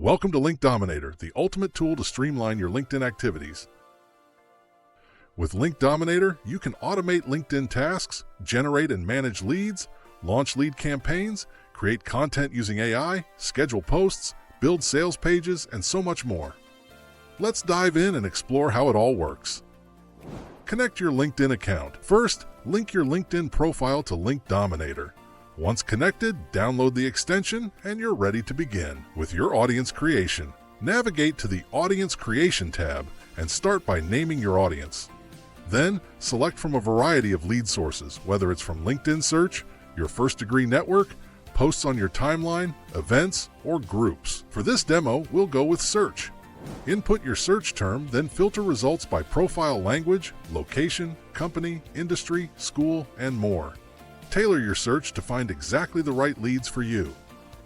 Welcome to LinkDominator, the ultimate tool to streamline your LinkedIn activities. With LinkDominator, you can automate LinkedIn tasks, generate and manage leads, launch lead campaigns, create content using AI, schedule posts, build sales pages, and so much more. Let's dive in and explore how it all works. Connect your LinkedIn account. First, link your LinkedIn profile to LinkDominator. Once connected, download the extension and you're ready to begin with your audience creation. Navigate to the Audience Creation tab and start by naming your audience. Then, select from a variety of lead sources, whether it's from LinkedIn search, your first-degree network, posts on your timeline, events, or groups. For this demo, we'll go with search. Input your search term, then filter results by profile language, location, company, industry, school, and more. Tailor your search to find exactly the right leads for you.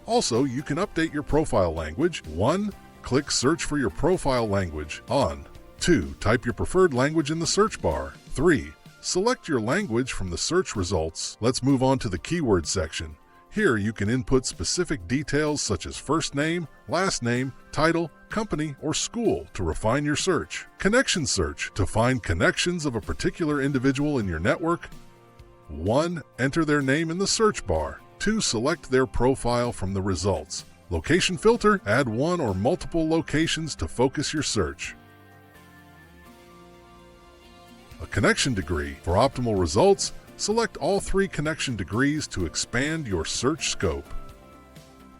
Also, you can update your profile language. 1. Click Search for your profile language on. 2. Type your preferred language in the search bar. 3. Select your language from the search results. Let's move on to the keyword section. Here you can input specific details such as first name, last name, title, company, or school to refine your search. Connection search to find connections of a particular individual in your network. 1. Enter their name in the search bar. 2. Select their profile from the results. Location filter, add one or multiple locations to focus your search. A connection degree. For optimal results, select all 3 connection degrees to expand your search scope.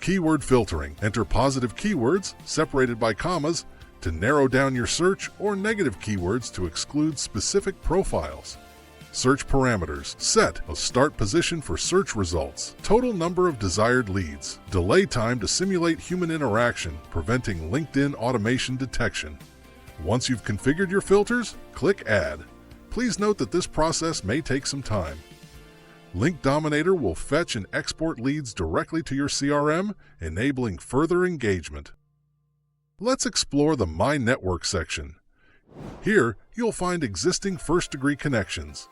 Keyword filtering. Enter positive keywords, separated by commas, to narrow down your search, or negative keywords to exclude specific profiles. Search parameters. Set a start position for search results. Total number of desired leads. Delay time to simulate human interaction, preventing LinkedIn automation detection. Once you've configured your filters, click Add. Please note that this process may take some time. LinkDominator will fetch and export leads directly to your CRM, enabling further engagement. Let's explore the My Network section. Here, you'll find existing first-degree connections.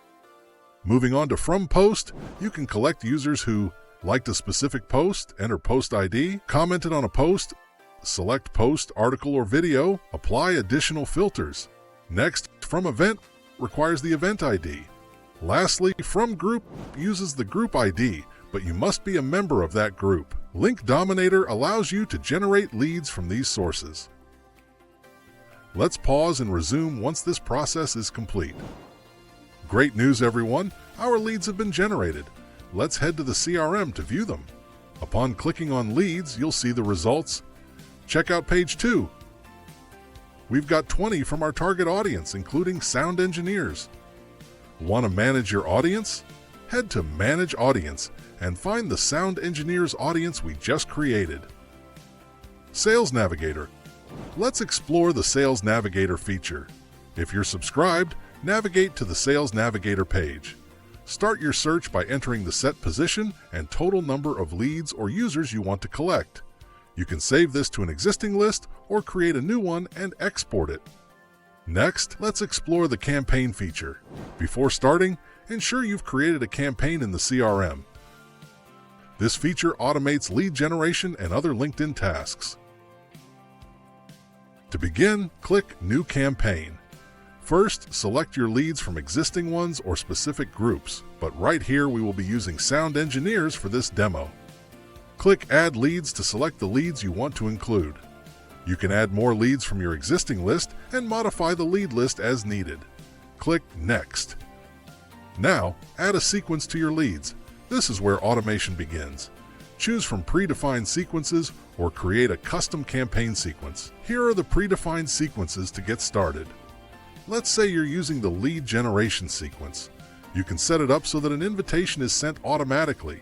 Moving on to From Post, you can collect users who liked a specific post, enter post ID, commented on a post, select post, article, or video, apply additional filters. Next, From Event requires the event ID. Lastly, From Group uses the group ID, but you must be a member of that group. LinkDominator allows you to generate leads from these sources. Let's pause and resume once this process is complete. Great news, everyone! Our leads have been generated. Let's head to the CRM to view them. Upon clicking on Leads, you'll see the results. Check out page 2. We've got 20 from our target audience, including sound engineers. Want to manage your audience? Head to Manage Audience and find the sound engineers audience we just created. Sales Navigator. Let's explore the Sales Navigator feature. If you're subscribed, navigate to the Sales Navigator page. Start your search by entering the set position and total number of leads or users you want to collect. You can save this to an existing list or create a new one and export it. Next, let's explore the campaign feature. Before starting, ensure you've created a campaign in the CRM. This feature automates lead generation and other LinkedIn tasks. To begin, click New Campaign. First, select your leads from existing ones or specific groups, but right here we will be using sound engineers for this demo. Click Add Leads to select the leads you want to include. You can add more leads from your existing list and modify the lead list as needed. Click Next. Now, add a sequence to your leads. This is where automation begins. Choose from predefined sequences or create a custom campaign sequence. Here are the predefined sequences to get started. Let's say you're using the lead generation sequence. You can set it up so that an invitation is sent automatically.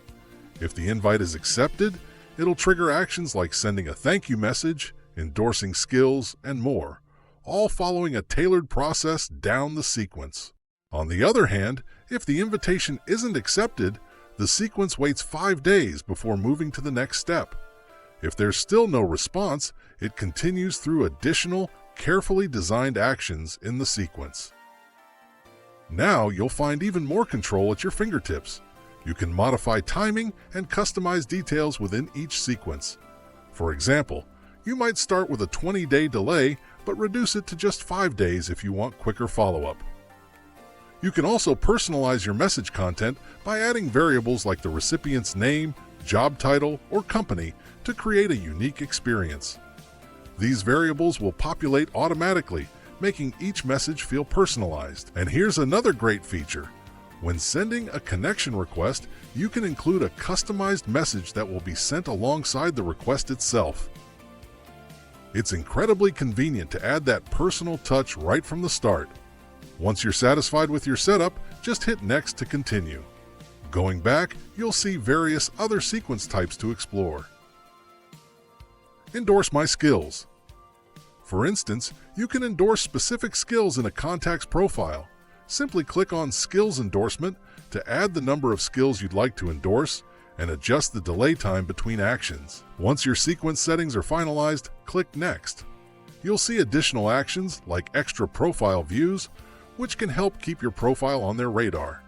If the invite is accepted, it'll trigger actions like sending a thank you message, endorsing skills, and more, all following a tailored process down the sequence. On the other hand, if the invitation isn't accepted, the sequence waits 5 days before moving to the next step. If there's still no response, it continues through additional, carefully designed actions in the sequence. Now you'll find even more control at your fingertips. You can modify timing and customize details within each sequence. For example, You might start with a 20-day delay, but reduce it to just 5 days if you want quicker follow-up. You can also personalize your message content by adding variables like the recipient's name, job title, or company to create a unique experience. These variables will populate automatically, making each message feel personalized. And here's another great feature. When sending a connection request, you can include a customized message that will be sent alongside the request itself. It's incredibly convenient to add that personal touch right from the start. Once you're satisfied with your setup, just hit Next to continue. Going back, you'll see various other sequence types to explore. Endorse my skills. For instance, you can endorse specific skills in a contact's profile. Simply click on Skills Endorsement to add the number of skills you'd like to endorse and adjust the delay time between actions. Once your sequence settings are finalized, click Next. You'll see additional actions like extra profile views, which can help keep your profile on their radar.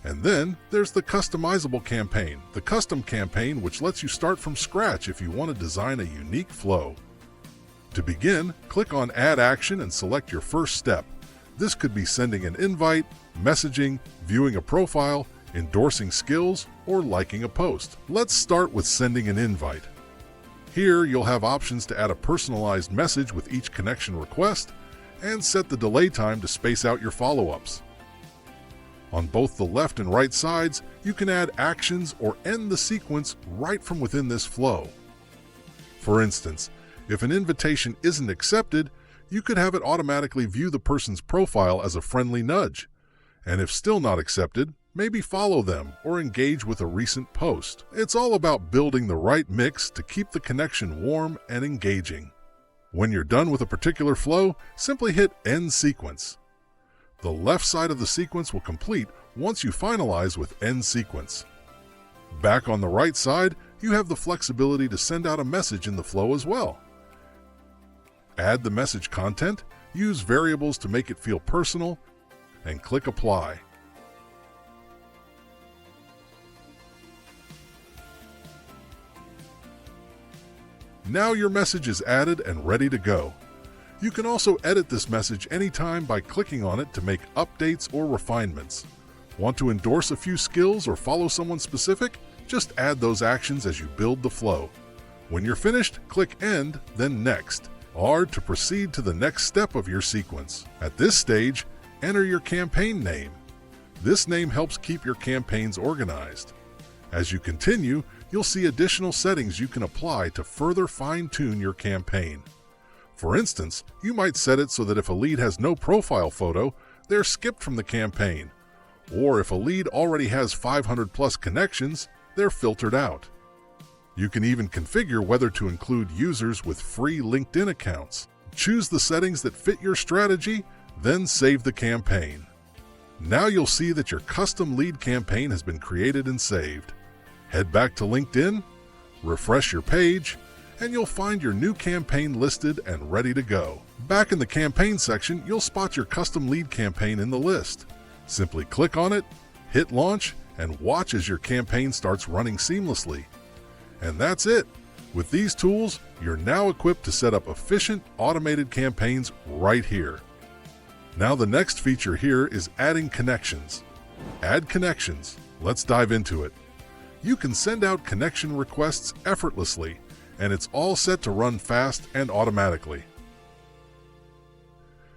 And then there's the customizable campaign, the custom campaign, which lets you start from scratch if you want to design a unique flow. To begin, click on Add Action and select your first step. This could be sending an invite, messaging, viewing a profile, endorsing skills, or liking a post. Let's start with sending an invite. Here you'll have options to add a personalized message with each connection request and set the delay time to space out your follow-ups. On both the left and right sides, you can add actions or end the sequence right from within this flow. For instance, if an invitation isn't accepted, you could have it automatically view the person's profile as a friendly nudge. And if still not accepted, maybe follow them or engage with a recent post. It's all about building the right mix to keep the connection warm and engaging. When you're done with a particular flow, simply hit End Sequence. The left side of the sequence will complete once you finalize with End Sequence. Back on the right side, you have the flexibility to send out a message in the flow as well. Add the message content, use variables to make it feel personal, and click Apply. Now your message is added and ready to go. You can also edit this message anytime by clicking on it to make updates or refinements. Want to endorse a few skills or follow someone specific? Just add those actions as you build the flow. When you're finished, click End, then Next, or to proceed to the next step of your sequence. At this stage, enter your campaign name. This name helps keep your campaigns organized. As you continue, you'll see additional settings you can apply to further fine-tune your campaign. For instance, you might set it so that if a lead has no profile photo, they're skipped from the campaign. Or if a lead already has 500+ connections, they're filtered out. You can even configure whether to include users with free LinkedIn accounts. Choose the settings that fit your strategy, then save the campaign. Now you'll see that your custom lead campaign has been created and saved. Head back to LinkedIn, refresh your page, and you'll find your new campaign listed and ready to go. Back in the campaign section, you'll spot your custom lead campaign in the list. Simply click on it, hit launch, and watch as your campaign starts running seamlessly. And that's it. With these tools, you're now equipped to set up efficient, automated campaigns right here. Now the next feature here is adding connections. Add connections. Let's dive into it. You can send out connection requests effortlessly, and it's all set to run fast and automatically.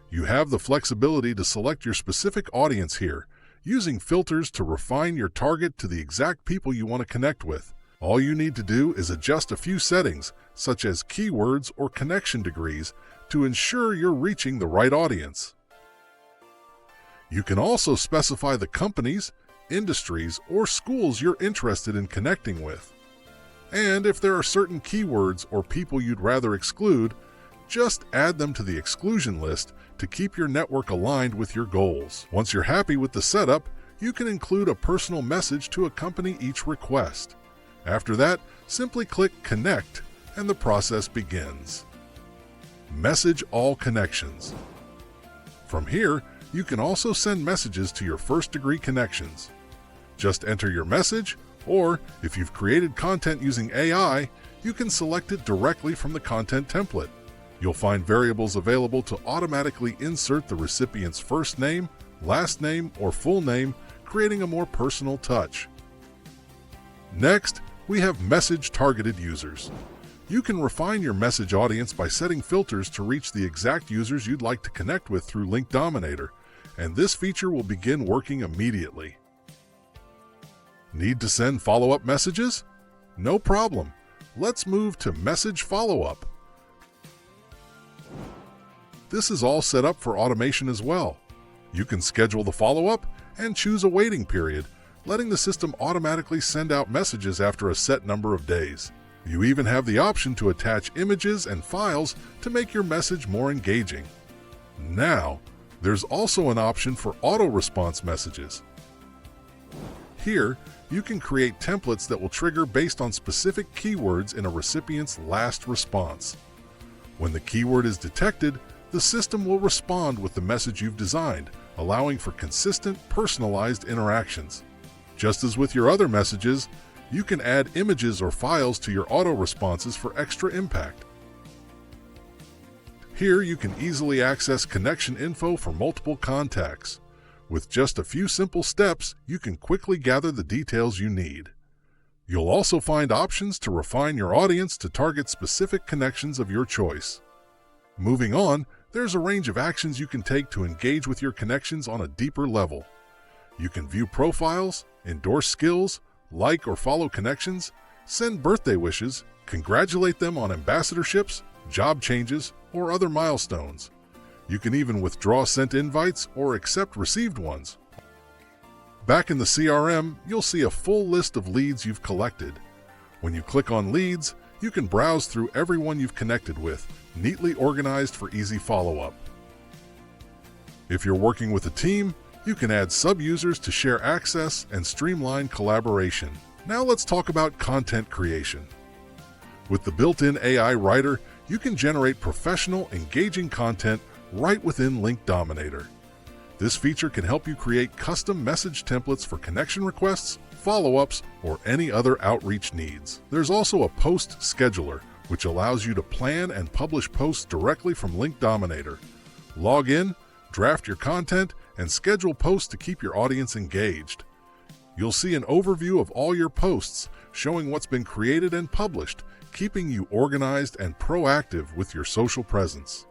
You have the flexibility to select your specific audience here, using filters to refine your target to the exact people you want to connect with. All you need to do is adjust a few settings, such as keywords or connection degrees, to ensure you're reaching the right audience. You can also specify the companies, industries, or schools you're interested in connecting with. And if there are certain keywords or people you'd rather exclude, just add them to the exclusion list to keep your network aligned with your goals. Once you're happy with the setup, you can include a personal message to accompany each request. After that, simply click Connect and the process begins. Message all connections. From here, you can also send messages to your first-degree connections. Just enter your message, or if you've created content using AI, you can select it directly from the content template. You'll find variables available to automatically insert the recipient's first name, last name, or full name, creating a more personal touch. Next, we have message-targeted users. You can refine your message audience by setting filters to reach the exact users you'd like to connect with through LinkDominator, and this feature will begin working immediately. Need to send follow-up messages? No problem. Let's move to Message Follow-up. This is all set up for automation as well. You can schedule the follow-up and choose a waiting period, letting the system automatically send out messages after a set number of days. You even have the option to attach images and files to make your message more engaging. Now, there's also an option for auto-response messages. Here, you can create templates that will trigger based on specific keywords in a recipient's last response. When the keyword is detected, the system will respond with the message you've designed, allowing for consistent, personalized interactions. Just as with your other messages, you can add images or files to your auto-responses for extra impact. Here you can easily access connection info for multiple contacts. With just a few simple steps, you can quickly gather the details you need. You'll also find options to refine your audience to target specific connections of your choice. Moving on, there's a range of actions you can take to engage with your connections on a deeper level. You can view profiles, endorse skills, like or follow connections, send birthday wishes, congratulate them on ambassadorships, job changes, or other milestones. You can even withdraw sent invites or accept received ones. Back in the CRM, you'll see a full list of leads you've collected. When you click on Leads, you can browse through everyone you've connected with, neatly organized for easy follow-up. If you're working with a team, you can add sub-users to share access and streamline collaboration. Now let's talk about content creation. With the built-in AI writer, you can generate professional, engaging content right within LinkDominator. This feature can help you create custom message templates for connection requests, follow-ups, or any other outreach needs. There's also a post scheduler, which allows you to plan and publish posts directly from LinkDominator. Log in, draft your content, and schedule posts to keep your audience engaged. You'll see an overview of all your posts, showing what's been created and published, keeping you organized and proactive with your social presence.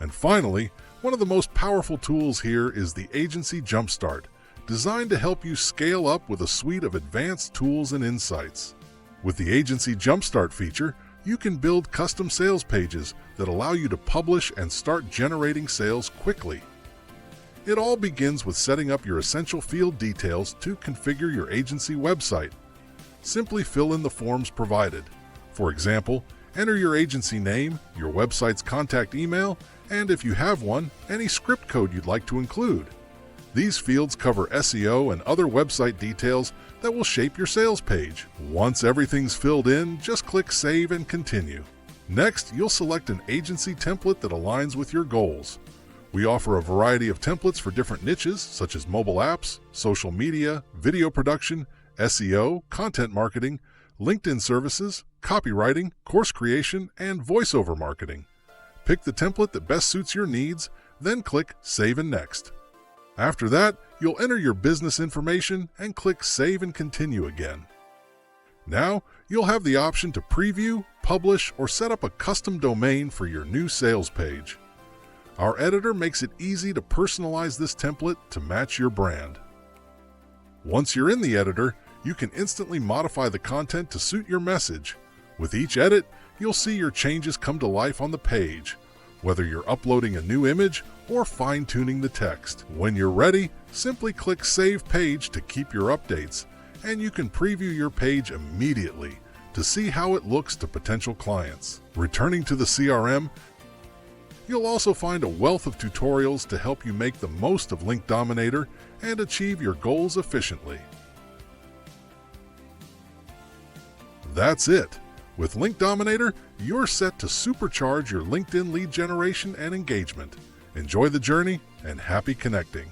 And finally, one of the most powerful tools here is the Agency Jumpstart, designed to help you scale up with a suite of advanced tools and insights. With the Agency Jumpstart feature, you can build custom sales pages that allow you to publish and start generating sales quickly. It all begins with setting up your essential field details to configure your agency website. Simply fill in the forms provided. For example, enter your agency name, your website's contact email, and if you have one, any script code you'd like to include. These fields cover SEO and other website details that will shape your sales page. Once everything's filled in, just click Save and Continue. Next, you'll select an agency template that aligns with your goals. We offer a variety of templates for different niches, such as mobile apps, social media, video production, SEO, content marketing, LinkedIn services, copywriting, course creation, and voiceover marketing. Pick the template that best suits your needs, then click Save and Next. After that, you'll enter your business information and click Save and Continue again. Now, you'll have the option to preview, publish, or set up a custom domain for your new sales page. Our editor makes it easy to personalize this template to match your brand. Once you're in the editor, you can instantly modify the content to suit your message. With each edit, you'll see your changes come to life on the page, whether you're uploading a new image or fine-tuning the text. When you're ready, simply click Save Page to keep your updates, and you can preview your page immediately to see how it looks to potential clients. Returning to the CRM, you'll also find a wealth of tutorials to help you make the most of LinkDominator and achieve your goals efficiently. That's it. With LinkDominator, you're set to supercharge your LinkedIn lead generation and engagement. Enjoy the journey and happy connecting.